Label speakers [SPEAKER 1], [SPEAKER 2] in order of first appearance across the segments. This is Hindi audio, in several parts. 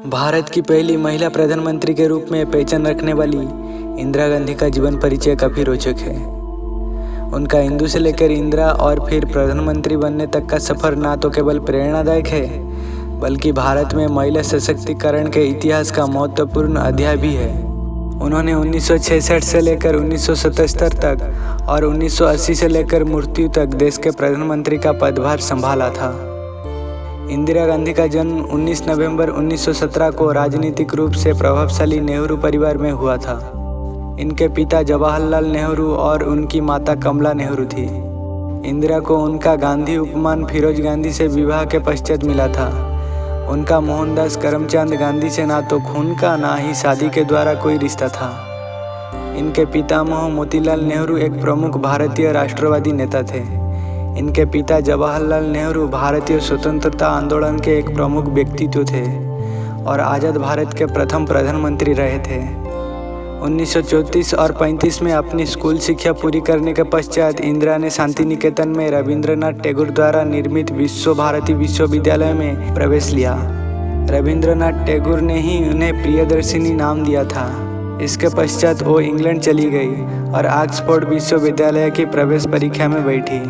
[SPEAKER 1] भारत की पहली महिला प्रधानमंत्री के रूप में पहचान रखने वाली इंदिरा गांधी का जीवन परिचय काफ़ी रोचक है। उनका हिंदू से लेकर इंदिरा और फिर प्रधानमंत्री बनने तक का सफ़र ना तो केवल प्रेरणादायक है, बल्कि भारत में महिला सशक्तिकरण के इतिहास का महत्वपूर्ण अध्याय भी है। उन्होंने 1966 से लेकर 1977 तक और 1980 से लेकर मृत्यु तक देश के प्रधानमंत्री का पदभार संभाला था। इंदिरा गांधी का जन्म 19 नवंबर 1917 को राजनीतिक रूप से प्रभावशाली नेहरू परिवार में हुआ था। इनके पिता जवाहरलाल नेहरू और उनकी माता कमला नेहरू थी। इंदिरा को उनका गांधी उपमान फिरोज गांधी से विवाह के पश्चात मिला था। उनका मोहनदास करमचंद गांधी से ना तो खून का ना ही शादी के द्वारा कोई रिश्ता था। इनके पितामह मोतीलाल नेहरू एक प्रमुख भारतीय राष्ट्रवादी नेता थे। इनके पिता जवाहरलाल नेहरू भारतीय स्वतंत्रता आंदोलन के एक प्रमुख व्यक्तित्व थे और आज़ाद भारत के प्रथम प्रधानमंत्री रहे थे। 1934 और 35 में अपनी स्कूल शिक्षा पूरी करने के पश्चात इंदिरा ने शांति निकेतन में रविंद्रनाथ टैगोर द्वारा निर्मित विश्व भारती विश्वविद्यालय में प्रवेश लिया। रविंद्रनाथ टैगोर ने ही उन्हें प्रियदर्शिनी नाम दिया था। इसके पश्चात वो इंग्लैंड चली गई और ऑक्सफोर्ड विश्वविद्यालय की प्रवेश परीक्षा में बैठी,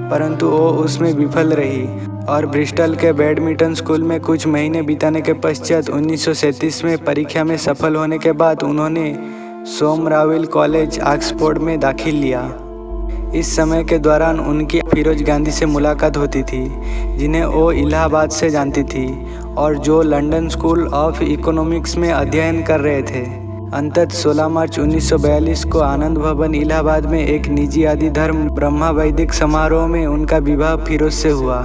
[SPEAKER 1] परंतु वो उसमें विफल रही और ब्रिस्टल के बैडमिंटन स्कूल में कुछ महीने बिताने के पश्चात 1937 में परीक्षा में सफल होने के बाद उन्होंने सोमरवली कॉलेज ऑक्सफोर्ड में दाखिल लिया। इस समय के दौरान उनकी फिरोज गांधी से मुलाकात होती थी, जिन्हें वो इलाहाबाद से जानती थी और जो लंदन स्कूल ऑफ इकोनॉमिक्स में अध्ययन कर रहे थे। अंततः 16 मार्च 1942 को आनंद भवन इलाहाबाद में एक निजी आदि धर्म ब्रह्मा वैदिक समारोह में उनका विवाह फिरोज से हुआ।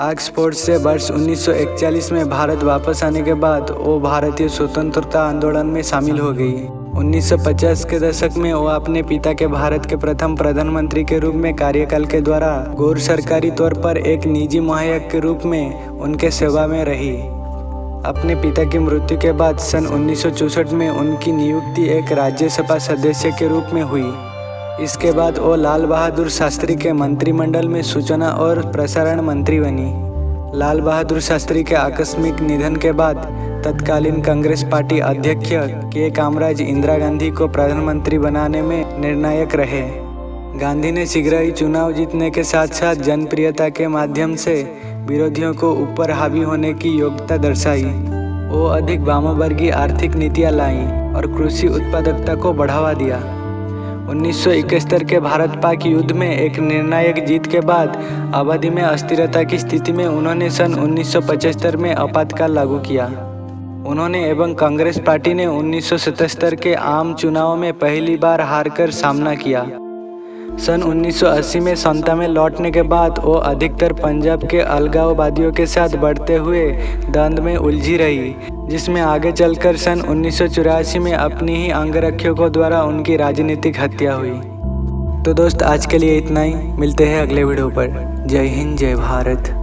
[SPEAKER 1] ऑक्सफोर्ड से वर्ष 1941 में भारत वापस आने के बाद वो भारतीय स्वतंत्रता आंदोलन में शामिल हो गई। 1950 के दशक में वो अपने पिता के भारत के प्रथम प्रधानमंत्री के रूप में कार्यकाल के द्वारा गैर सरकारी तौर पर एक निजी मुहैया के रूप में उनके सेवा में रही। अपने पिता की मृत्यु के बाद सन 1964 में उनकी नियुक्ति एक राज्यसभा सदस्य के रूप में हुई। इसके बाद वो लाल बहादुर शास्त्री के मंत्रिमंडल में सूचना और प्रसारण मंत्री बनी। लाल बहादुर शास्त्री के आकस्मिक निधन के बाद तत्कालीन कांग्रेस पार्टी अध्यक्ष के कामराज इंदिरा गांधी को प्रधानमंत्री बनाने में निर्णायक रहे। गांधी ने शीघ्र ही चुनाव जीतने के साथ साथ जनप्रियता के माध्यम से विरोधियों को ऊपर हावी होने की योग्यता दर्शाई। वो अधिक वामवर्गीय आर्थिक नीतियां लाईं और कृषि उत्पादकता को बढ़ावा दिया। 1971 के भारत पाक युद्ध में एक निर्णायक जीत के बाद अवधि में अस्थिरता की स्थिति में उन्होंने सन 1975 में आपातकाल लागू किया। उन्होंने एवं कांग्रेस पार्टी ने 1977 के आम चुनाव में पहली बार हारकर सामना किया। सन 1980 में सत्ता में लौटने के बाद वो अधिकतर पंजाब के अलगाववादियों के साथ बढ़ते हुए द्वंद्व में उलझी रही, जिसमें आगे चलकर सन 1984 में अपनी ही अंगरक्षकों द्वारा उनकी राजनीतिक हत्या हुई। तो दोस्त, आज के लिए इतना ही। मिलते हैं अगले वीडियो पर। जय हिंद, जय भारत।